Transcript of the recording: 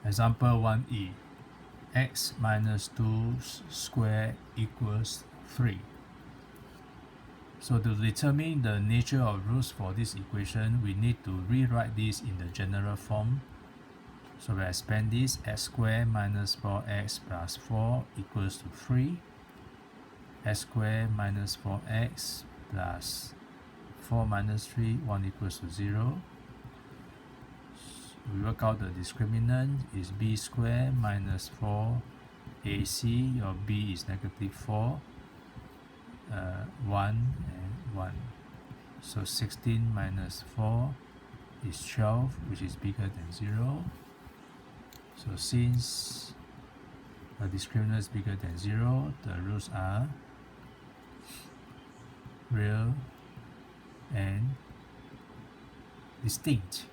Example 1e, x minus 2 squared equals 3. So to determine the nature of roots for this equation, we need to rewrite this in the general form. So we expand this, x squared minus 4x plus 4 equals to 3. X squared minus 4x plus 4 minus 3, 1 equals to 0. We work out the discriminant is b squared minus 4ac. Your b is negative 4, 1 and 1. So 16 minus 4 is 12, which is bigger than 0. So since the discriminant is bigger than 0, the roots are real and distinct.